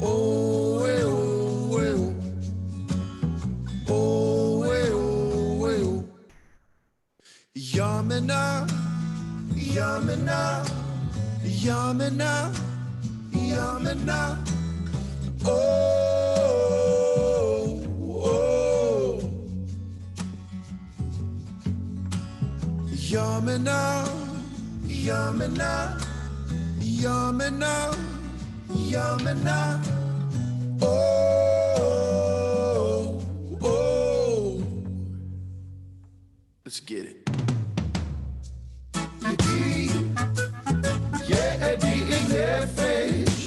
Oh, eh, oh, eh, oh. Oh, eh, oh, eh, oh. Yamina, Yamina, Yamina, Yamina. Oh, oh. Yamina, Yamina, Yamina, Yamina. Oh, oh. Let's get it. Yeah, die nefesh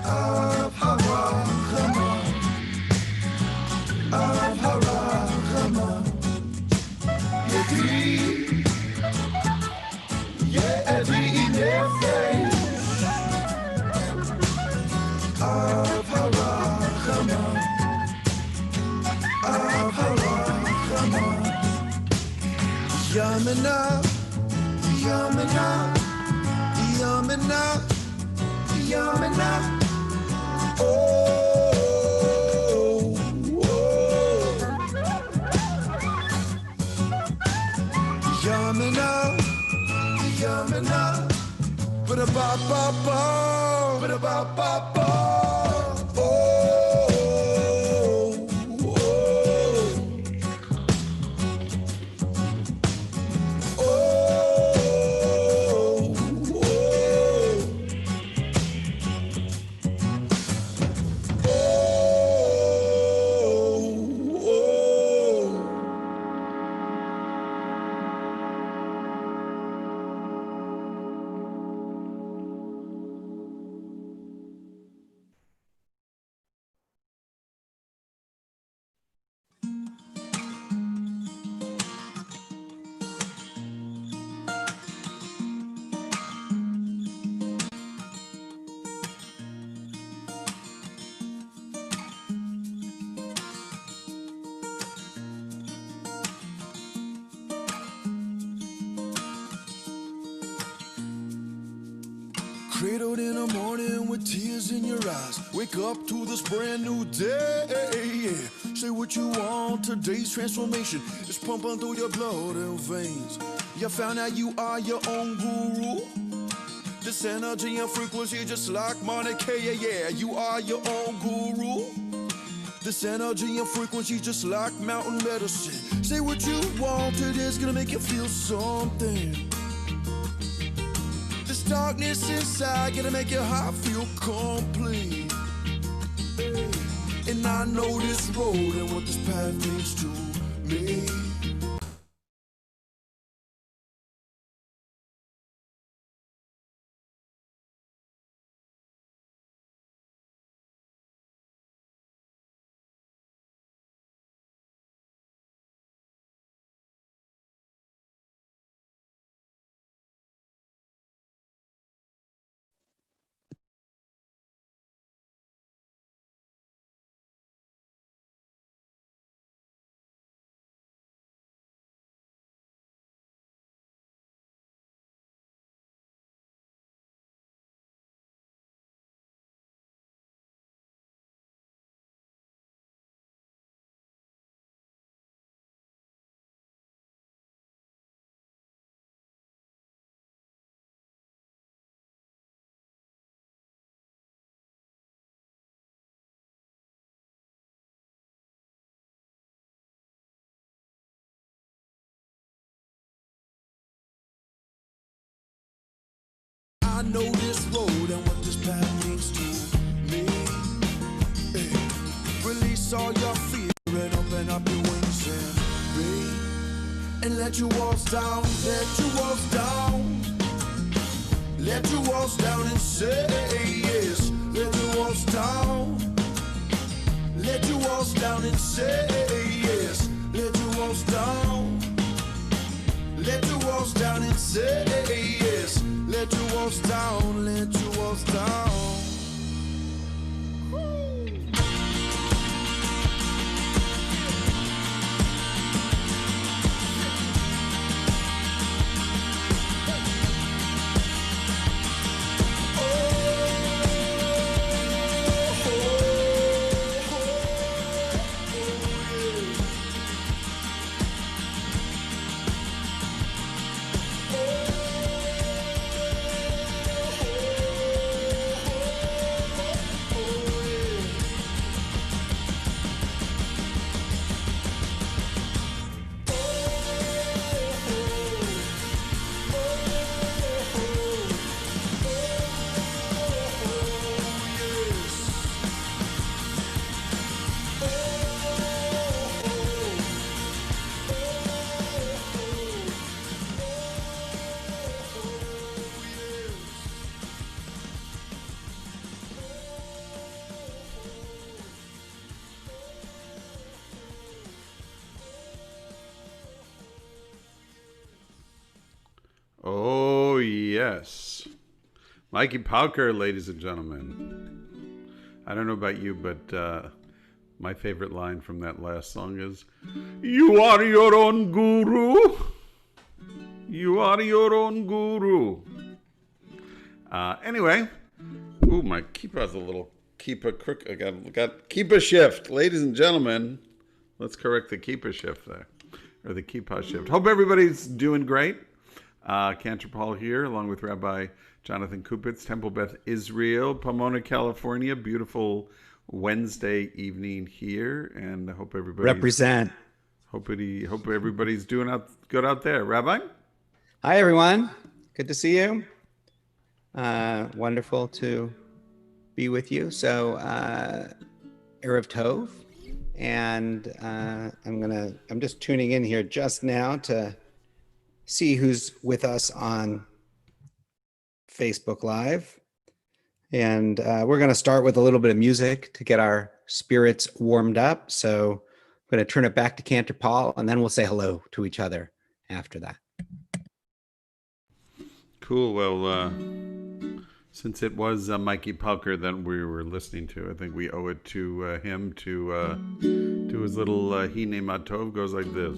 av harachama, av harachama. Yeah, die nefesh av harachama, av harachama. Yamina, Yamina, Yamina, Yamina. Oh, oh. Yamina, Yamina. Ba-da-ba-ba-ba, ba-da-ba-ba-ba. Oh, oh. Cradled in the morning with tears in your eyes. Wake up to this brand new day. Yeah. Say what you want, today's transformation is pumping through your blood and veins. You found out you are your own guru. This energy and frequency just like Monica. Yeah, you are your own guru. This energy and frequency just like mountain medicine. Say what you want, today's gonna make you feel something. This darkness inside gonna make your heart feel complete. And I know this road and what this path means to me. I know this road and what this path means to me. Hey. Release all your fear and open up your wings and be. And let your walls down, let your walls down. Let your walls down and say yes. Let your walls down. Let your walls down and say yes. Let your walls down. Let your walls down and say yes. Let your walls down, let your walls down. Oh. yes. Mikey Pauker, ladies and gentlemen. I don't know about you, but my favorite line from that last song is, "You are your own guru. You are your own guru." Anyway, ooh, my kippa's a little kippa crook. I got kippa shift, ladies and gentlemen. Let's correct the kippa shift there, or the kippa shift. Hope everybody's doing great. Cantor Paul here, along with Rabbi Jonathan Kupitz, Temple Beth Israel, Pomona, California. Beautiful Wednesday evening here, and I hope everybody's represent. Hope everybody's doing good out there. Rabbi? Hi, everyone. Good to see you. Wonderful to be with you. So, Erev Tov, and I'm just tuning in here just now to see who's with us on Facebook Live. And we're going to start with a little bit of music to get our spirits warmed up. So I'm going to turn it back to Cantor Paul, and then we'll say hello to each other after that. Cool. Well, since it was Mikey Pauker that we were listening to, I think we owe it to him to his little Hine Matov. Goes like this.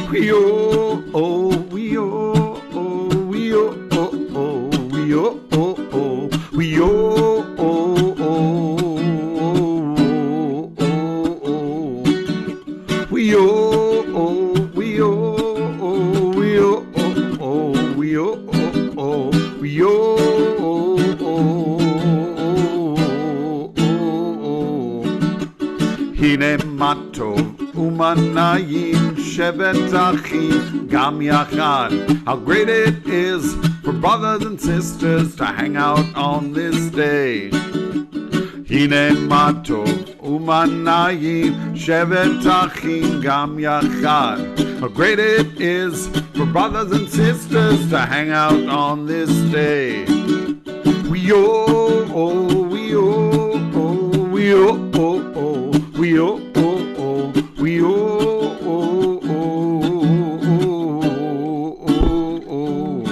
We oh oh we oh oh we oh oh oh we oh oh oh we oh oh oh oh we oh oh we oh oh we oh oh we oh oh we oh Hine matov umanayim shevet achim gam yachad. How great it is for brothers and sisters to hang out on this day. Hine matov umanayim shevet achim gam yachad. How great it is for brothers and sisters to hang out on this day. We oh oh we oh oh we oh oh oh we oh oh oh we oh oh oh.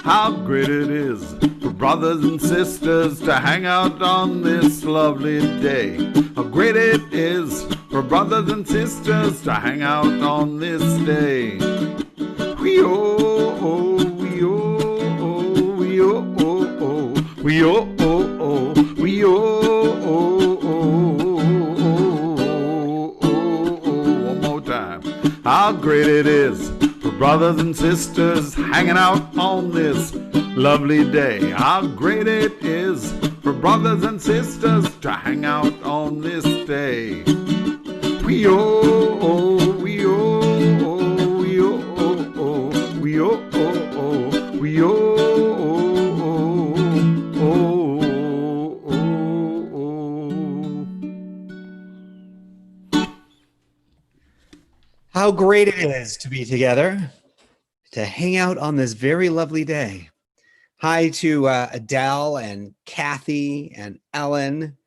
How great it is for brothers and sisters to hang out on this lovely day. How great it is for brothers and sisters to hang out on this day. We oh oh we oh oh we oh oh oh we oh oh oh we oh oh oh. One more time. How great it is for brothers and sisters hanging out on this lovely day. How great it is for brothers and sisters to hang out on this day. We oh oh we oh oh we oh oh we oh oh we oh How great it is to be together, to hang out on this very lovely day. Hi to Adele and Kathy and Ellen.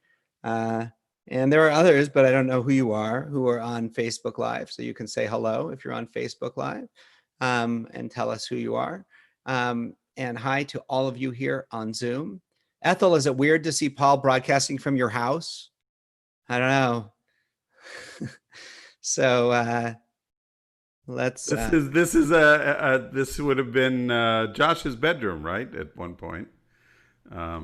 And there are others, but I don't know who you are, who are on Facebook Live. So you can say hello if you're on Facebook Live and tell us who you are. And hi to all of you here on Zoom. Ethel, is it weird to see Paul broadcasting from your house? I don't know. So let's. This would have been Josh's bedroom, right? At one point,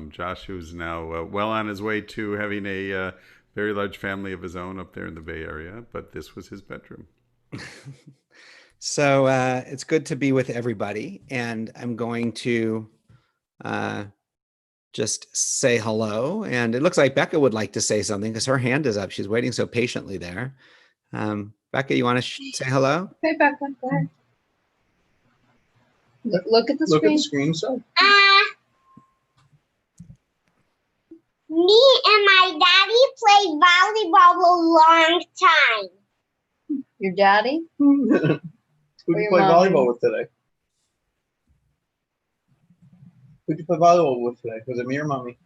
Josh, who's now well on his way to having a very large family of his own up there in the Bay Area, but this was his bedroom. So it's good to be with everybody, and I'm going to just say hello. And it looks like Becca would like to say something because her hand is up. She's waiting so patiently there. Becca, you want to say hello? Hey, Becca, go ahead. Look at the Look screen. at the screen, so. Me and my daddy played volleyball a long time. Your daddy? Who did you your play mommy. volleyball with today? Who did you play volleyball with today? Was it me or mommy?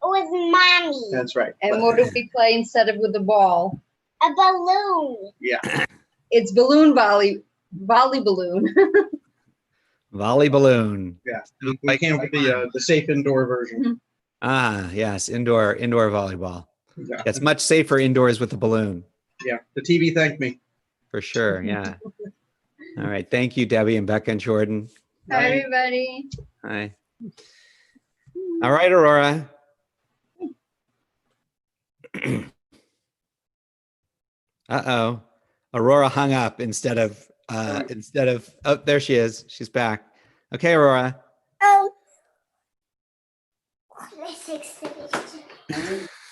with mommy. That's right. And what do we play instead of with the ball? A balloon. Yeah. It's balloon volley balloon. Volley balloon. Yeah. We came up with the safe indoor version. Ah, yes, indoor volleyball. Yeah. It's much safer indoors with the balloon. Yeah. The TV thanked me. For sure, yeah. All right, thank you, Debbie and Becca and Jordan. Hi, everybody. Hi. All right, Aurora. Uh-oh. Aurora hung up instead of, oh, there she is. She's back. Okay, Aurora. Oh.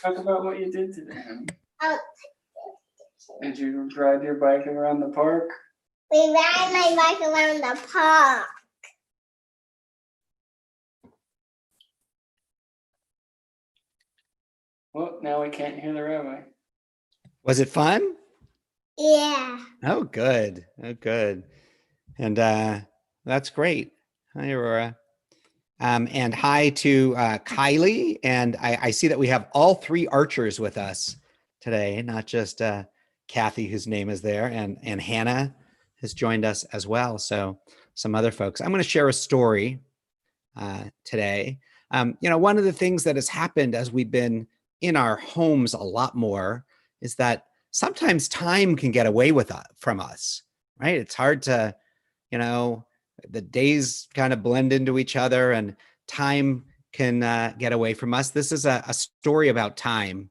Talk about what you did today. Oh. Did you ride your bike around the park? We ride my bike around the park. Well, now we can't hear the rabbi. Was it fun? Yeah. Oh, good. Oh, good. And that's great. Hi, Aurora. And hi to Kylie. And I see that we have all three archers with us today, not just Kathy, whose name is there, and Hannah has joined us as well. So some other folks. I'm going to share a story today. One of the things that has happened as we've been in our homes a lot more is that sometimes time can get away from us, right? It's hard to, the days kind of blend into each other and time can get away from us. This is a story about time.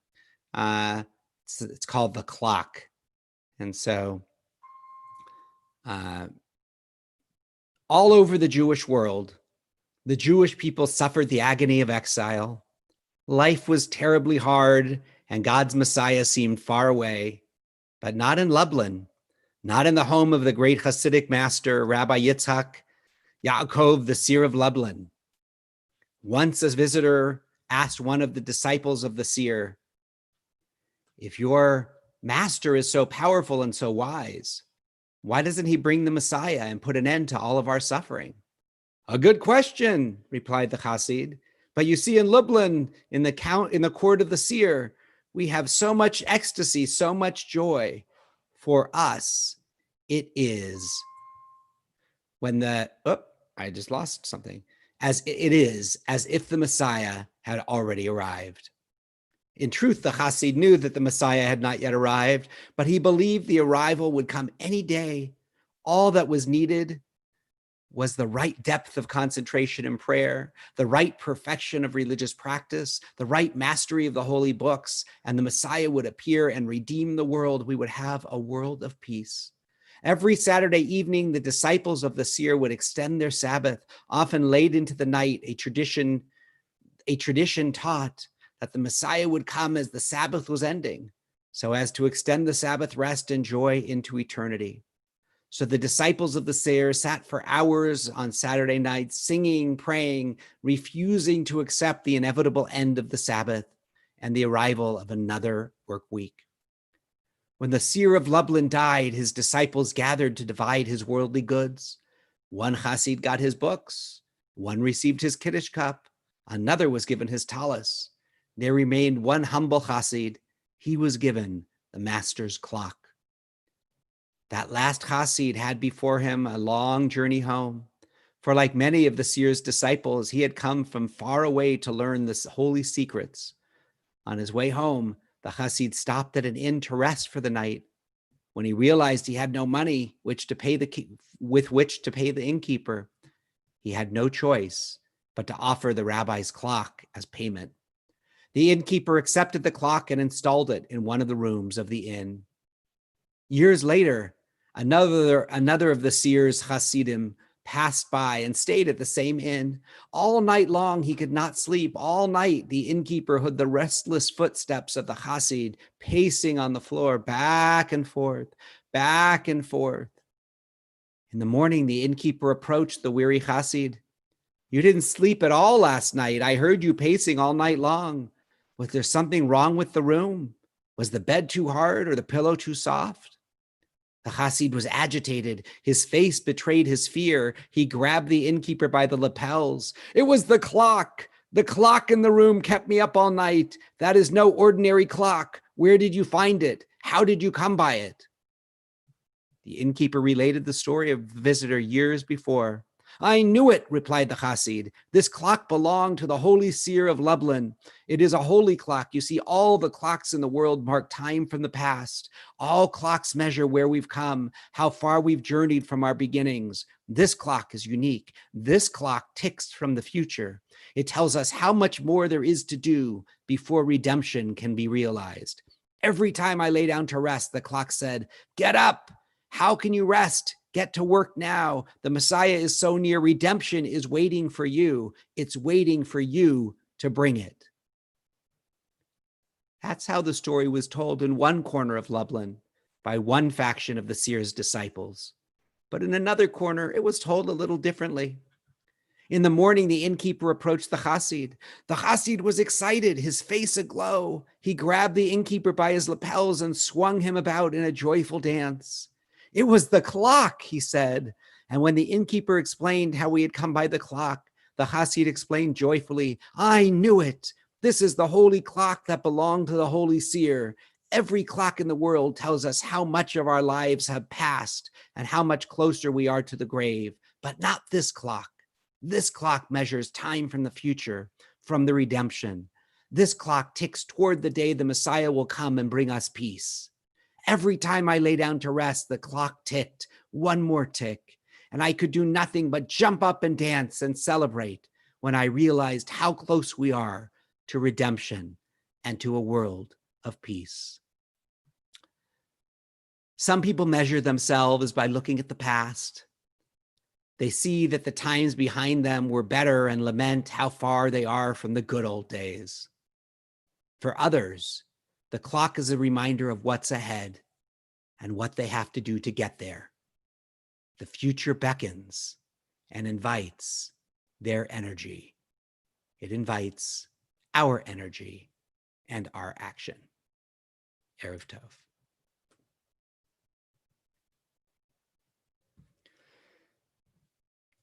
It's called The Clock. And so all over the Jewish world, the Jewish people suffered the agony of exile. Life was terribly hard and God's Messiah seemed far away, but not in Lublin, not in the home of the great Hasidic master, Rabbi Yitzhak Yaakov, the seer of Lublin. Once a visitor asked one of the disciples of the seer, if your master is so powerful and so wise, why doesn't he bring the Messiah and put an end to all of our suffering? A good question, replied the Chassid. But you see, in Lublin, in the court of the seer, we have so much ecstasy, so much joy. For us, it is when I just lost something. As it is as if the Messiah had already arrived. In truth, the Chassid knew that the Messiah had not yet arrived, but he believed the arrival would come any day. All that was needed was the right depth of concentration in prayer, the right perfection of religious practice, the right mastery of the holy books, and the Messiah would appear and redeem the world. We would have a world of peace. Every Saturday evening, the disciples of the seer would extend their Sabbath, often late into the night. A tradition taught that the Messiah would come as the Sabbath was ending, so as to extend the Sabbath rest and joy into eternity. So the disciples of the seer sat for hours on Saturday nights, singing, praying, refusing to accept the inevitable end of the Sabbath and the arrival of another work week. When the seer of Lublin died, his disciples gathered to divide his worldly goods. One Chassid got his books, one received his Kiddush cup, another was given his tallis. There remained one humble Chassid. He was given the master's clock. That last Chassid had before him a long journey home. For like many of the seer's disciples, he had come from far away to learn the holy secrets. On his way home, the Chassid stopped at an inn to rest for the night. When he realized he had no money with which to pay the innkeeper, he had no choice but to offer the rabbi's clock as payment. The innkeeper accepted the clock and installed it in one of the rooms of the inn. Years later, another of the seer's Hasidim passed by and stayed at the same inn. All night long, he could not sleep. All night, the innkeeper heard the restless footsteps of the Hasid pacing on the floor, back and forth, back and forth. In the morning, the innkeeper approached the weary Hasid. You didn't sleep at all last night. I heard you pacing all night long. Was there something wrong with the room? Was the bed too hard or the pillow too soft? The Chassid was agitated. His face betrayed his fear. He grabbed the innkeeper by the lapels. It was the clock. The clock in the room kept me up all night. That is no ordinary clock. Where did you find it? How did you come by it? The innkeeper related the story of the visitor years before. I knew it, replied the Chassid. This clock belonged to the holy seer of Lublin. It is a holy clock. You see, all the clocks in the world mark time from the past. All clocks measure where we've come, how far we've journeyed from our beginnings. This clock is unique. This clock ticks from the future. It tells us how much more there is to do before redemption can be realized. Every time I lay down to rest, the clock said, get up. How can you rest? Get to work now. The Messiah is so near. Redemption is waiting for you. It's waiting for you to bring it. That's how the story was told in one corner of Lublin by one faction of the seer's disciples. But in another corner, it was told a little differently. In the morning, the innkeeper approached the Chassid. The Chassid was excited, his face aglow. He grabbed the innkeeper by his lapels and swung him about in a joyful dance. It was the clock, he said. And when the innkeeper explained how he had come by the clock, the Chassid explained joyfully, I knew it. This is the holy clock that belonged to the holy seer. Every clock in the world tells us how much of our lives have passed and how much closer we are to the grave, but not this clock. This clock measures time from the future, from the redemption. This clock ticks toward the day the Messiah will come and bring us peace. Every time I lay down to rest, the clock ticked, one more tick, and I could do nothing but jump up and dance and celebrate when I realized how close we are to redemption and to a world of peace. Some people measure themselves by looking at the past. They see that the times behind them were better and lament how far they are from the good old days. For others, the clock is a reminder of what's ahead and what they have to do to get there. The future beckons and invites their energy. It invites our energy and our action. Erev Tov.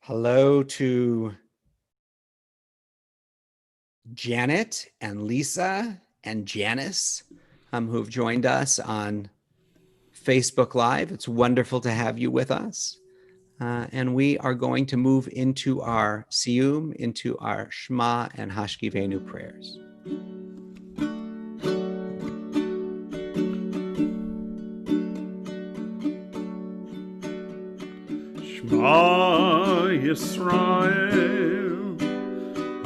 Hello to Janet and Lisa and Janice, who have joined us on Facebook Live. It's wonderful to have you with us. And we are going to move into our Siyyum, into our Shema and Hashkivenu prayers. Shema Yisrael,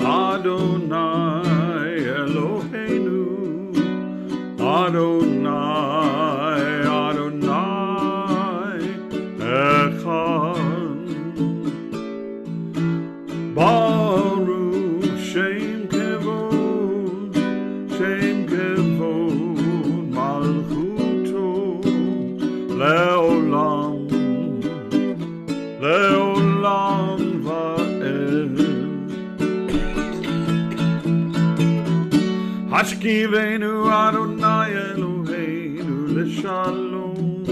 Adonai Eloheinu, Adonai, Adonai Echad. Baruch Shem Kevod, Shem Kevod Malchuto Leolam, Leolam Va'ed. Hashkivenu Adonai Eloheinu L'shalom,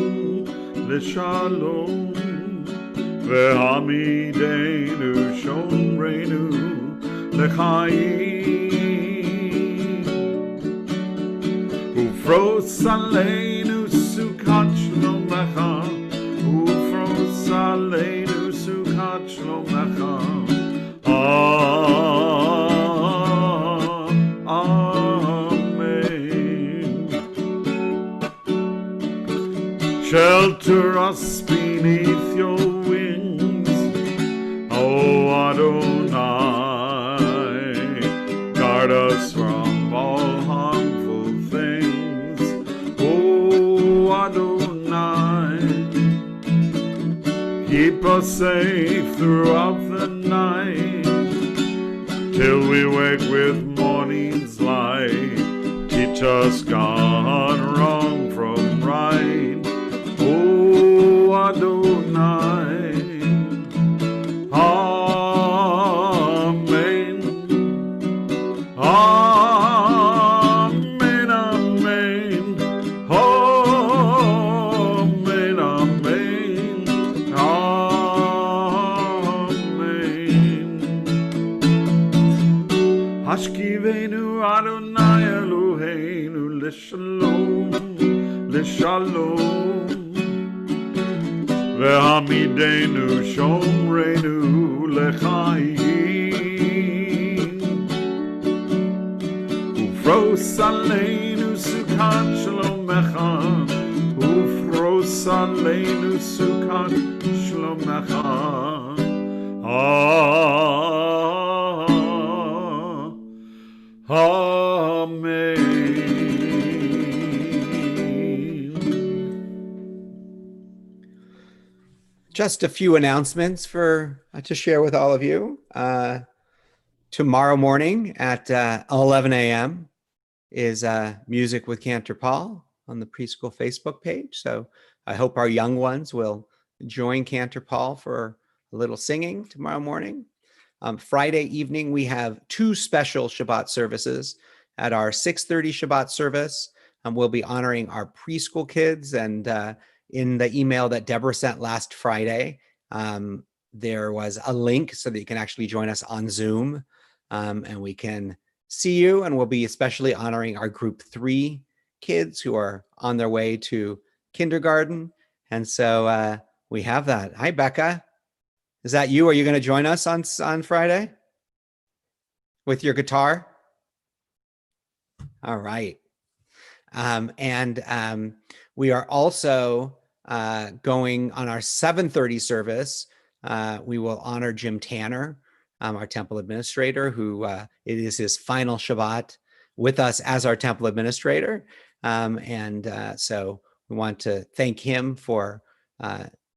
L'shalom. Ve'hamidenu Shomreinu L'chaim. Ufros aleinu Sukkot Shalom Lecha, Ufros aleinu Sukkot Shalom Lecha. Shelter us beneath your wings, O Adonai. Guard us from all harmful things, O Adonai. Keep us safe throughout the night, till we wake with morning's light. Teach us, God, wrong from right, O Adonai. Amen. Amen, amen. Amen, amen. Amen. לשלום, והעמידנו שומרנו לחיים, ופרוס עלינו סוכת שלומך, ופרוס עלינו סוכת שלומך. Just a few announcements for to share with all of you. Tomorrow morning at 11 a.m. is Music with Cantor Paul on the preschool Facebook page. So I hope our young ones will join Cantor Paul for a little singing tomorrow morning. Friday evening, we have two special Shabbat services. At our 6:30 Shabbat service, we'll be honoring our preschool kids. And in the email that Deborah sent last Friday, there was a link so that you can actually join us on Zoom, and we can see you. And we'll be especially honoring our group 3 kids who are on their way to kindergarten. And so we have that. Hi, Becca. Is that you? Are you going to join us on Friday with your guitar? All right. And we are also going on our 7:30 service. We will honor Jim Tanner, our temple administrator, who it is his final Shabbat with us as our temple administrator. So we want to thank him for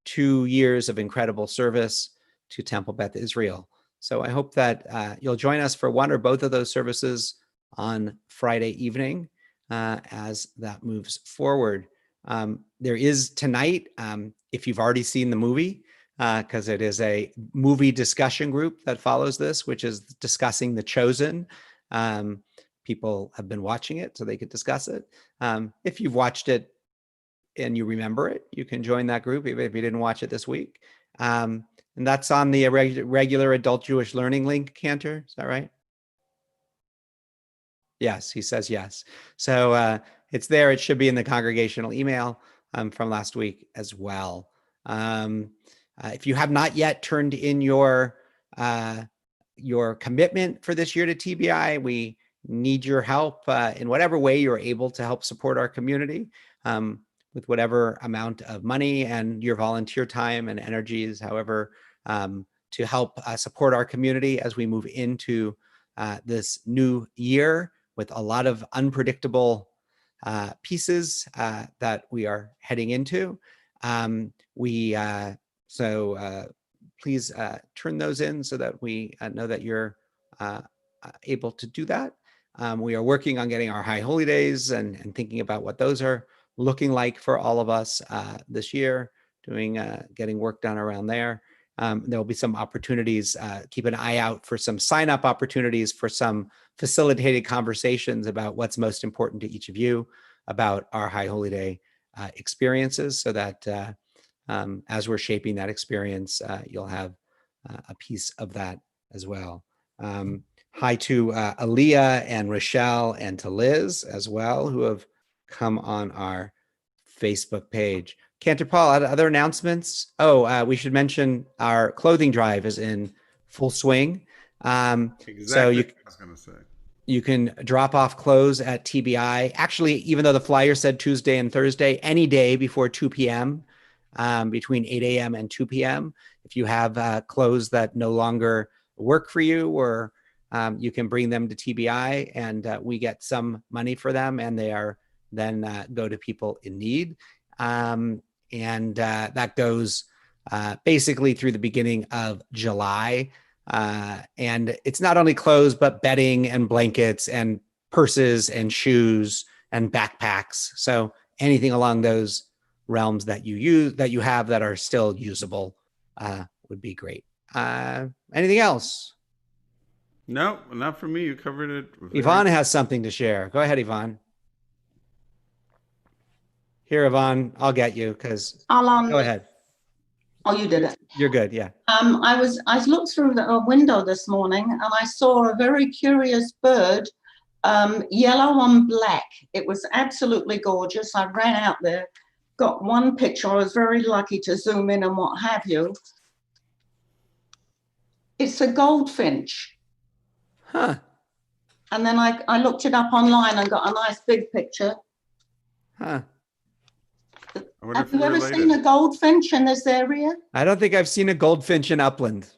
2 years of incredible service to Temple Beth Israel. So I hope that you'll join us for one or both of those services on Friday evening as that moves forward. There is tonight, if you've already seen the movie, because it is a movie discussion group that follows this, which is discussing The Chosen. People have been watching it so they could discuss it. If you've watched it and you remember it, you can join that group, even if you didn't watch it this week. And that's on the regular Adult Jewish Learning link, Cantor, is that right? Yes, he says yes. So it's there. It should be in the congregational email from last week as well. If you have not yet turned in your commitment for this year to TBI, we need your help in whatever way you're able to help support our community with whatever amount of money and your volunteer time and energies, however, to help support our community as we move into this new year with a lot of unpredictable pieces that we are heading into. Please turn those in so that we know that you're able to do that. We are working on getting our high holy days and thinking about what those are looking like for all of us this year, getting work done around there. There'll be some opportunities. Keep an eye out for some sign-up opportunities for some facilitated conversations about what's most important to each of you about our High Holy Day experiences, so that as we're shaping that experience, you'll have a piece of that as well. Hi to Aaliyah and Rochelle and to Liz as well, who have come on our Facebook page. Cantor Paul, other announcements? We should mention our clothing drive is in full swing. Exactly so what I was going to say. You can drop off clothes at TBI. Actually, even though the flyer said Tuesday and Thursday, any day before 2 p.m., between 8 a.m. and 2 p.m. If you have clothes that no longer work for you, or you can bring them to TBI and we get some money for them, and they are then go to people in need. That goes basically through the beginning of July. And it's not only clothes, but bedding and blankets and purses and shoes and backpacks. So anything along those realms that you have that are still usable would be great. Anything else? No, not for me. You covered it. Yvonne has something to share. Go ahead, Yvonne. Here, Yvonne, I'll get you because. Go ahead. Oh, you did it. You're good. Yeah. I looked through the window this morning and I saw a very curious bird yellow on black. It was absolutely gorgeous. I ran out there, got one picture. I was very lucky to zoom in and what have you. It's a goldfinch. Huh. And then I looked it up online and got a nice big picture. Huh. I wonder Have if you we're ever related. seen a goldfinch in this area? I don't think I've seen a goldfinch in Upland.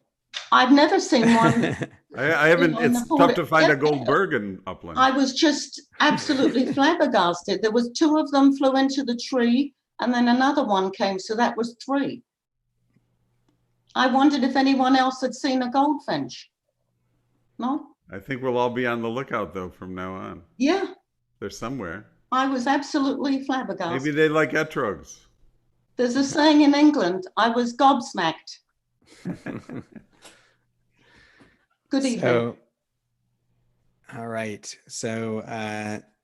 I've never seen one. I haven't. on the It's border. tough to find a Yeah. Goldberg in Upland. I was just absolutely flabbergasted. There was 2 of them flew into the tree and then another one came. So that was 3. I wondered if anyone else had seen a goldfinch. No? I think we'll all be on the lookout though from now on. Yeah, They're somewhere. I was absolutely flabbergasted. Maybe they like etrogs. There's a saying in England, I was gobsmacked. Good evening. So, all right. So,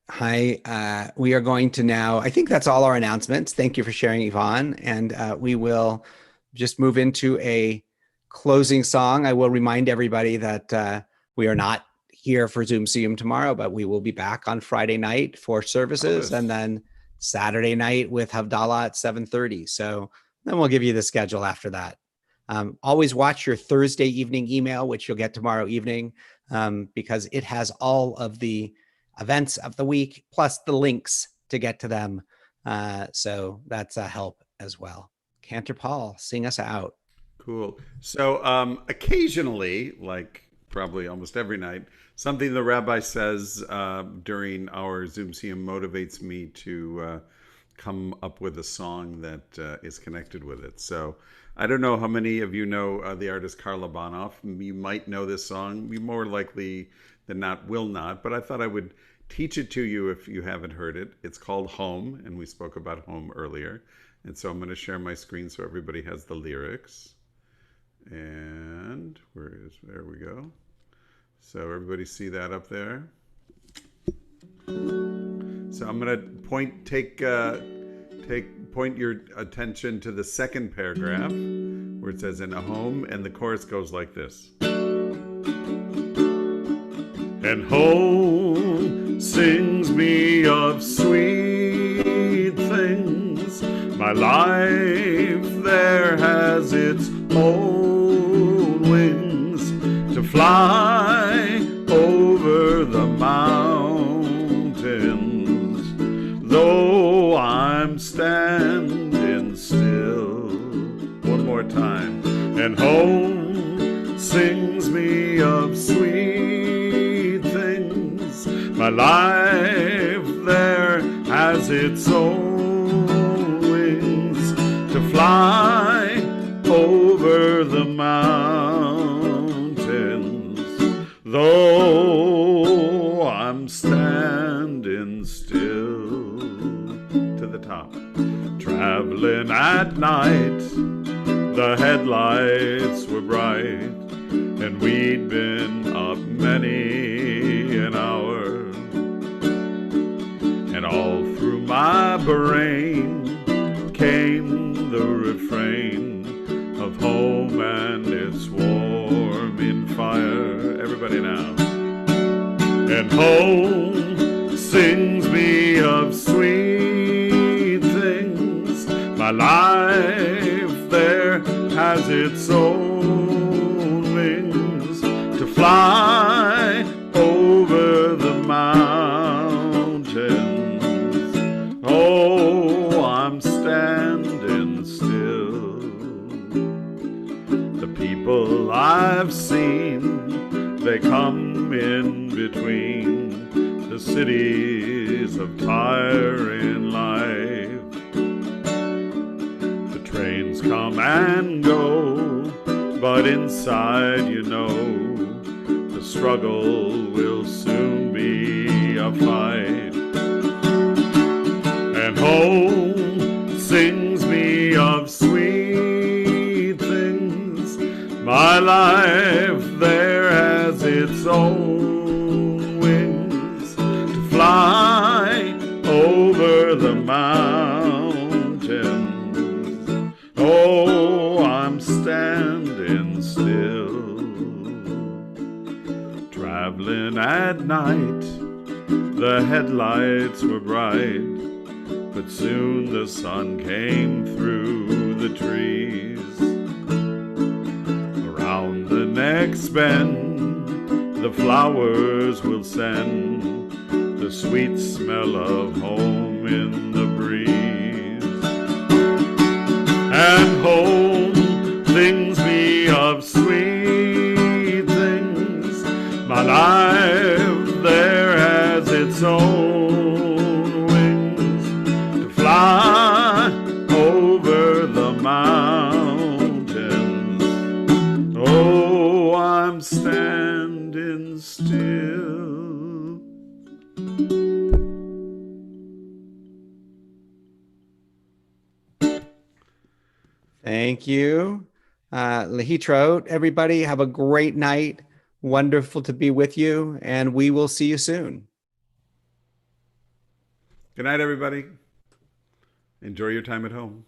hi. We are going to now, I think that's all our announcements. Thank you for sharing, Yvonne. And we will just move into a closing song. I will remind everybody that we are not here for Zoom Siyyum tomorrow, but we will be back on Friday night for services and then Saturday night with Havdalah at 7:30. So then we'll give you the schedule after that. Always watch your Thursday evening email, which you'll get tomorrow evening, because it has all of the events of the week, plus the links to get to them. So that's a help as well. Cantor Paul, sing us out. Cool. So occasionally, like probably almost every night, something the rabbi says during our Zoom Siyyum motivates me to come up with a song that is connected with it. So I don't know how many of you know the artist Karla Bonoff. You might know this song. You more likely than not will not, but I thought I would teach it to you if you haven't heard it. It's called Home, and we spoke about home earlier. And so I'm going to share my screen so everybody has the lyrics. And there we go. So everybody see that up there? So I'm going to point your attention to the second paragraph where it says in a home, and the chorus goes like this. And home sings me of sweet things. My life there has its own wings to fly over the mountains, though I'm standing still. One more time. And home sings me of sweet things. My life there has its own wings to fly over the mountains, though I'm standing still. To the top. Traveling at night, the headlights were bright, and we'd been up many an hour, and all through my brain came the refrain of home and its warming fire. Everybody now. And home sings me of sweet things. My life there has its own wings to fly over the mountains. Oh, I'm standing still. The people I've seen, they come in between the cities of tiring life. The trains come and go, but inside you know the struggle will soon be a fight. And home sings me of sweet things. My life there has its own wings to fly over the mountains. Oh, I'm standing still. Traveling at night, The headlights were bright, but soon the sun came through the trees. Around the next bend, the flowers will send the sweet smell of home in the breeze. And home sings me of sweet things. My life there has its own wings to fly over the mountains. Oh, I'm standing still. Thank you. Lahitro, everybody have a great night. Wonderful to be with you, and we will see you soon. Good night, everybody. Enjoy your time at home.